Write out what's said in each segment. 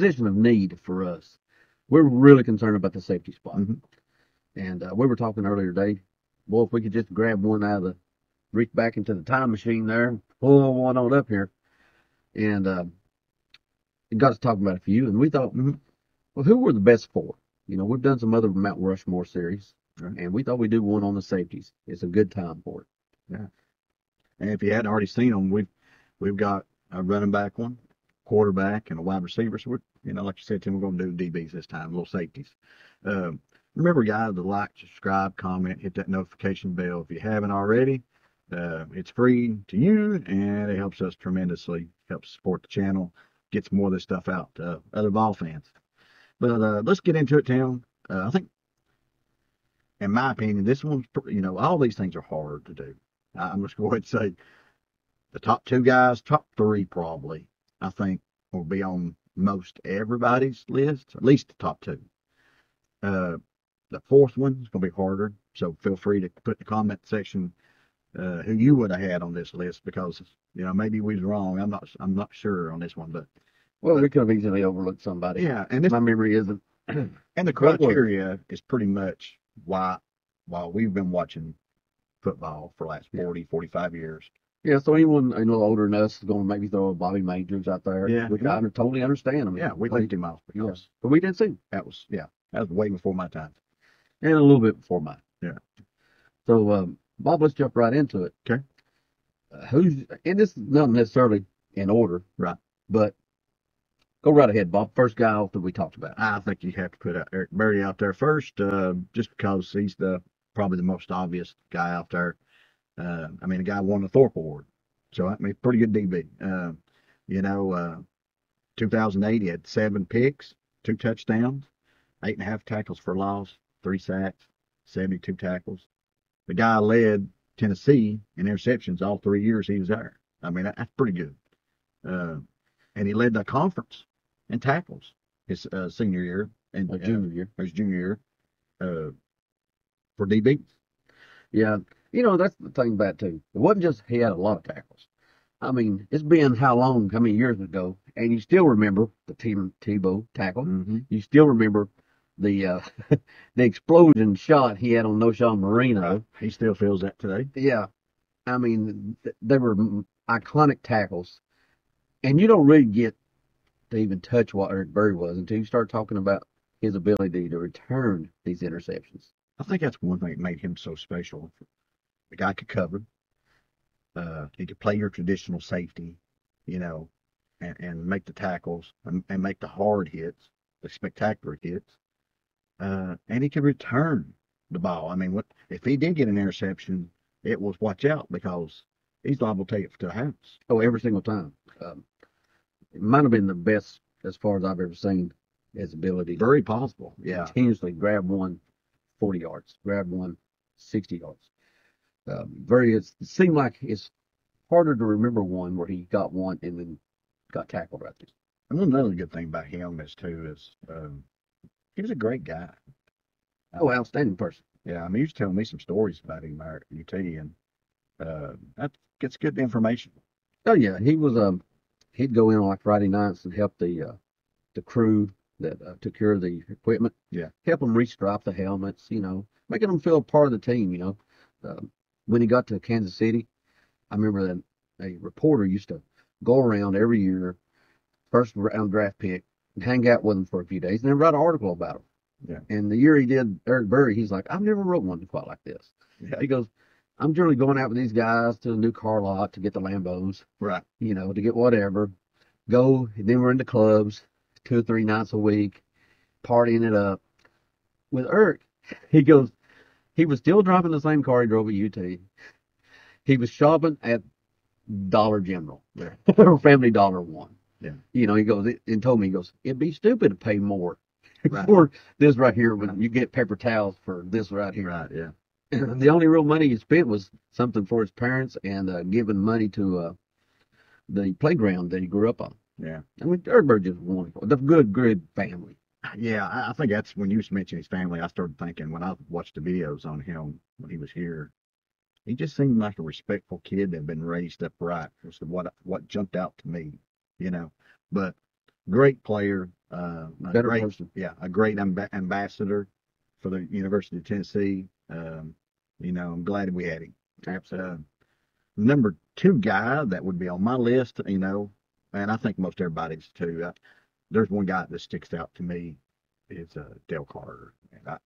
position of need for us. We're really concerned about the safety spot. Mm-hmm. And we were talking earlier today, boy, if we could just grab one out of the, reach back into the time machine there, pull one on up here. And it got us talking about a few, and we thought, well, who were the best four? You know, we've done some other Mount Rushmore series, and we thought we'd do one on the safeties. It's a good time for it. Yeah. And if you hadn't already seen them, we've got a running back one, quarterback, and a wide receiver. So we're, you know, like you said, Tim, we're going to do DBs this time, little safeties. Remember, guys, to like, subscribe, comment, hit that notification bell if you haven't already. It's free to you, and it helps us tremendously. Helps support the channel, gets more of this stuff out to other ball fans. But let's get into it, Tim. I think, in my opinion, this one's, you know, all these things are hard to do. I'm just going to say the top two guys, top three probably, I think, will be on most everybody's list, at least the top two. The fourth one is going to be harder, so feel free to put in the comment section who you would have had on this list, because, you know, maybe we was wrong. I'm not sure on this one, but we could have easily overlooked somebody. Yeah, and this, my memory isn't. And the criteria is pretty much why, while we've been watching football for the last 40, 45 years. Yeah, so anyone a little older than us is going to maybe throw a Bobby Majors out there. Yeah, which I totally understand. I mean, yeah, we left him off because but we didn't see him. that was way before my time. And a little bit before mine. Yeah. So, Bob, let's jump right into it. Okay. And this is not necessarily in order. Right. But go right ahead, Bob. First guy off that we talked about. I think you have to put Eric Bernie out there first, just because he's probably the most obvious guy out there. I mean, the guy won the Thorpe Award, so I mean, pretty good DB. 2008, he had 7 picks, 2 touchdowns, 8.5 tackles for loss, 3 sacks, 72 tackles. The guy led Tennessee in interceptions all 3 years he was there. I mean, that's pretty good. And he led the conference in tackles his senior year and his junior year for DBs. Yeah, you know, that's the thing about it, too. It wasn't just he had a lot of tackles. I mean, it's been how many years ago, and you still remember the Tebow tackle. Mm-hmm. You still remember the the explosion shot he had on Noshawn Marino. He still feels that today. Yeah. I mean, they were iconic tackles, and you don't really get to even touch what Eric Berry was until you start talking about his ability to return these interceptions. I think that's one thing that made him so special. The guy could cover. He could play your traditional safety, you know, and make the tackles and make the hard hits, the spectacular hits. And he could return the ball. I mean, if he did get an interception, it was watch out, because he's liable to take it to the house. Oh, every single time. It might have been the best as far as I've ever seen his ability. Very possible. Yeah. Continuously grab one 40 yards, grab one 60 yards. It seemed like it's harder to remember one where he got one and then got tackled right there. And another good thing about him is he was a great guy. Oh, outstanding person. Yeah, I mean, he was telling me some stories about him there at UT, and that gets good information. Oh yeah, he was he'd go in on like Friday nights and help the crew that took care of the equipment. Yeah, help them restrap the helmets, you know, making them feel a part of the team. You know, when he got to Kansas City, I remember that a reporter used to go around every year, first round draft pick, and hang out with him for a few days, and then write an article about him. Yeah. And the year he did Eric Berry, he's like, I've never wrote one quite like this. Yeah. He goes, I'm generally going out with these guys to the new car lot to get the Lambos. Right. You know, to get whatever. Go, and then we're in the clubs 2 or 3 nights a week, partying it up. With Eric, he goes, he was still driving the same car he drove at UT. He was shopping at Dollar General, or Family Dollar One. Yeah. You know, he goes, and told me, he goes, it'd be stupid to pay more right. for this right here when you get paper towels for this right here. Right, yeah. And the only real money he spent was something for his parents and giving money to the playground that he grew up on. Yeah. I mean, everybody just wonderful. The good family. Yeah, I think that's when you mentioned his family, I started thinking, when I watched the videos on him when he was here, he just seemed like a respectful kid that had been raised up right. Was what jumped out to me, you know. But great player, A Better great, person. yeah, a great ambassador for the University of Tennessee. I'm glad we had him. Absolutely. Number two guy that would be on my list, and I think most everybody's too. There's one guy that sticks out to me. Is Dale Carter. And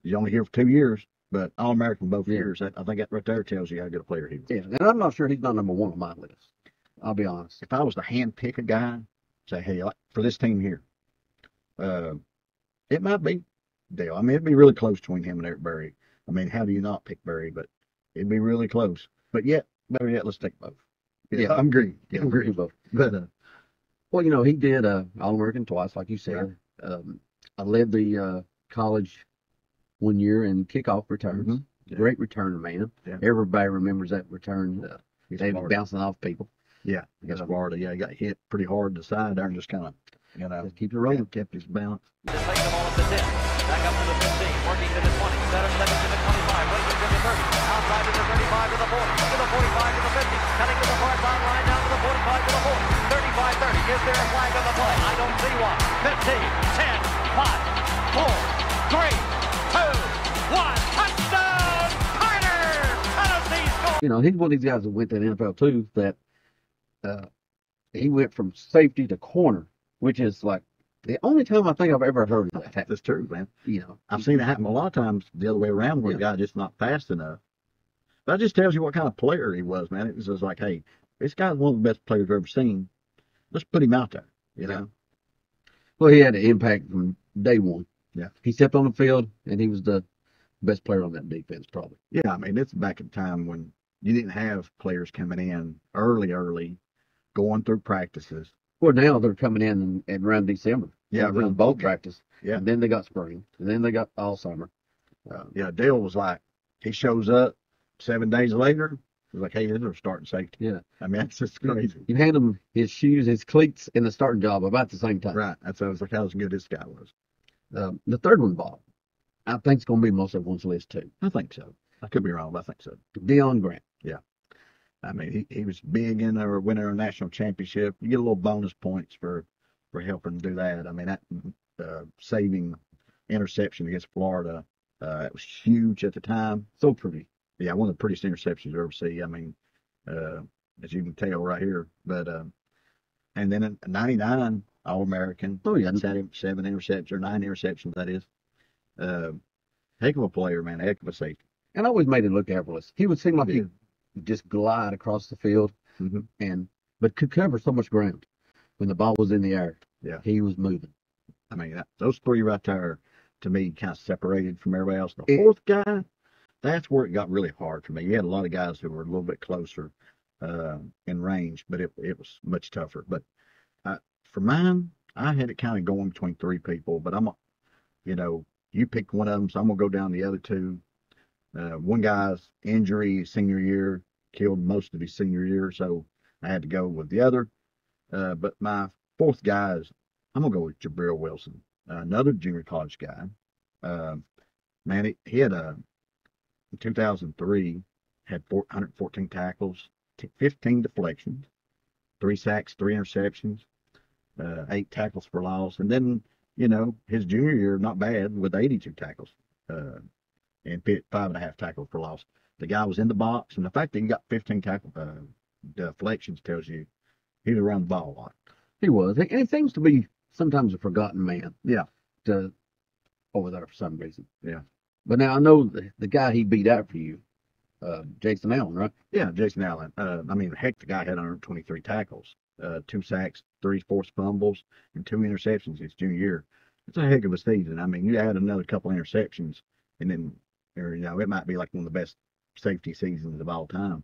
he's only here for 2 years, but All-American both years. I think that right there tells you how good a player he was. Yeah, and I'm not sure he's not number one on my list. I'll be honest. If I was to hand pick a guy, say, hey, for this team here, it might be Dale. I mean, it'd be really close between him and Eric Berry. I mean, how do you not pick Berry? But it'd be really close. But better yet, let's take both. Yeah, I'm agreeing. Yeah, I'm agreeing both. But well, he did All-American twice, like you said. Yeah. I led the college one year in kickoff returns. Mm-hmm. Yeah. Great returner, man. Yeah. Everybody remembers that return. They were Florida. bouncing off people. Yeah, against Florida. Yeah, he got hit pretty hard to the side there and just kind of, just keeps it rolling. Kept his balance. Just take the ball at the 10. Back up to the 15. Working to the 20. Seconds to the 25. Waiting to the 30. Outside to the 35 to the 40. To the 45 to the 50. Cutting to the far sideline down to the 45 to the 40. 35-30. Is there a flag on the play? I don't see one. 15, 10, 5, 4, 3, 2, 1. Touchdown, Carter! Tennessee scores! He's one of these guys that went to the NFL too, that he went from safety to corner, which is like the only time I think I've ever heard of that. That's true, man. You know, I've seen it happen a lot of times the other way around where the guy just not fast enough. That just tells you what kind of player he was, man. It was just like, hey, this guy's one of the best players I've ever seen. Let's put him out there, you know? Well, he had an impact from day one. Yeah. He stepped on the field, and he was the best player on that defense, probably. Yeah, I mean, it's back in time when you didn't have players coming in early, going through practices. Well, now they're coming in and around December. Yeah, around around both okay. practice. Yeah. And then they got spring, and then they got all summer. Yeah, Dale was like, he shows up 7 days later. He's like, hey, this is our starting safety. Yeah. I mean, that's just crazy. You hand him his shoes, his cleats, and the starting job about the same time. Right. That's like how good this guy was. The third one, Bob, I think it's going to be most everyone's list, too. I think so. I could be wrong, but I think so. Deion Grant. Yeah. I mean, he was big in there, winning a national championship. You get a little bonus points for helping do that. I mean, that saving interception against Florida, it was huge at the time. So pretty. Yeah, one of the prettiest interceptions you ever see. I mean, as you can tell right here. But and then in '99 All-American. Oh yeah, 7 interceptions or 9 interceptions. That is. Heck of a player, man. Heck of a safety. And I always made it look effortless. He would seem like he'd just glide across the field, but could cover so much ground when the ball was in the air. Yeah, he was moving. I mean, those three right there, to me, kind of separated from everybody else. The fourth guy, that's where it got really hard for me. You had a lot of guys who were a little bit closer in range, but it was much tougher. But for mine, I had it kind of going between 3 people. But you picked one of them, so I'm gonna go down the other 2. One guy's injury senior year killed most of his senior year, so I had to go with the other. But my fourth guy I'm gonna go with Jabril Wilson, another junior college guy. Man, he had in 2003 had 414 tackles, 15 deflections, 3 sacks, 3 interceptions, 8 tackles for loss, and then his junior year not bad with 82 tackles. And 5.5 tackles for loss. The guy was in the box, and the fact that he got 15 tackle deflections tells you he was around the ball a lot. He was, and he seems to be sometimes a forgotten man. Yeah. Over there for some reason. Yeah. But now I know the guy he beat out for you, Jason Allen, right? Yeah, Jason Allen. Heck, the guy had 123 tackles, 2 sacks, 3 forced fumbles, and 2 interceptions his junior year. It's a heck of a season. I mean, you add another couple interceptions, and then it might be like one of the best safety seasons of all time.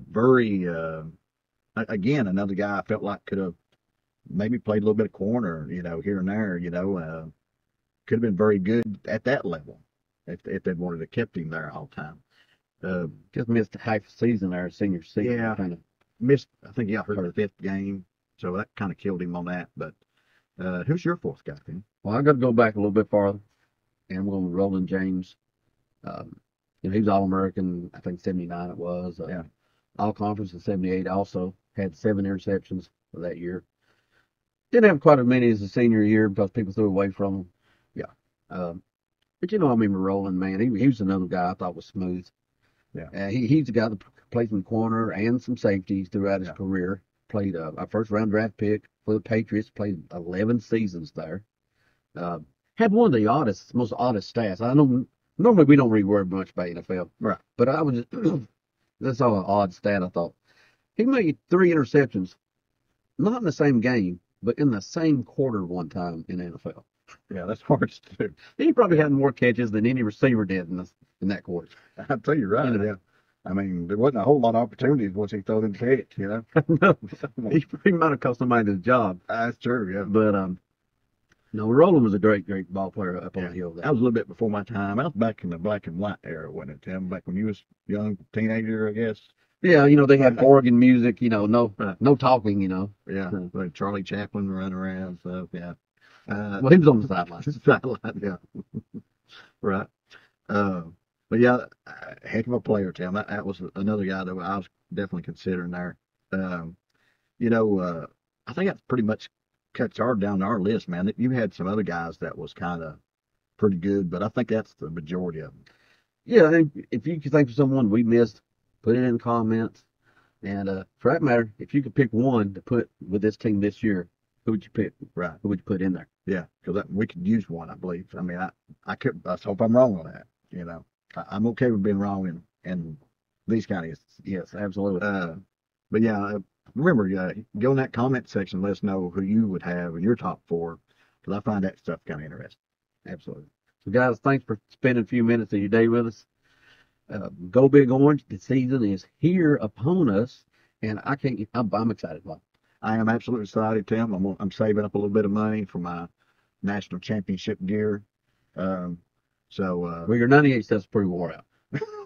Burry, again, another guy I felt like could have maybe played a little bit of corner, here and there, could have been very good at that level if they'd wanted to kept him there all the time. Just missed half a season there, senior season. Yeah, kind of missed. I think he got hurt the 5th game, so that kind of killed him on that. But who's your fourth guy, Tim? Well, I got to go back a little bit farther, and I'm going with Roland James. He was All-American, I think 79 it was. All-Conference in 78 also. Had 7 interceptions for that year. Didn't have quite as many as the senior year because people threw away from them. Yeah. But I remember Roland, man. He was another guy I thought was smooth. Yeah. He's the guy that played some corner and some safeties throughout his career. Played a first round draft pick for the Patriots. Played 11 seasons there. Had one of the most oddest stats. I know normally we don't really worry much about NFL, Right. but I was just that's all an odd stat. I thought he made 3 interceptions, not in the same game, but in the same quarter one time in the NFL. Yeah, that's hard to do. He probably had more catches than any receiver did in that quarter. I'll tell you right. Yeah. I mean, there wasn't a whole lot of opportunities once he threw in the catch, you know. No, he might have cost somebody the job. That's true, yeah. But no, Roland was a great ball player up on the hill. That was a little bit before my time. I was back in the black and white era, wasn't it, Tim? Back when you was young teenager, I guess. Yeah, they had organ music, no talking, Yeah, like Charlie Chaplin running around, so yeah. Well, he was on the sidelines. Sideline, yeah. Right. But yeah, heck of a player, Tim. That was another guy that I was definitely considering there. I think that's pretty much cuts down our list, man. You had some other guys that was kind of pretty good, but I think that's the majority of them. Yeah, and if you could think of someone we missed, put it in the comments. And for that matter, if you could pick one to put with this team this year, who would you pick? Right. Who would you put in there? Yeah, because we could use one, I believe. I mean, I hope I'm wrong on that. I'm okay with being wrong in these kind of instances. Yes, absolutely. But yeah, remember, go in that comment section. Let us know who you would have in your top 4, because I find that stuff kind of interesting. Absolutely. So, guys, thanks for spending a few minutes of your day with us. Go Big Orange. The season is here upon us, and I'm excited about it. I am absolutely excited, Tim. I'm saving up a little bit of money for my national championship gear. Well, your 98 stuff's pretty wore out.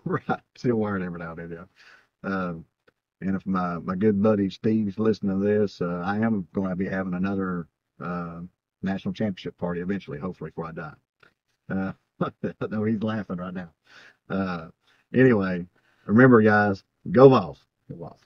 Right. Still wearing every now and then, yeah. And if my good buddy Steve's listening to this, I am going to be having another national championship party eventually, hopefully before I die. No, he's laughing right now. Anyway, remember, guys, go Vols. Go Vols.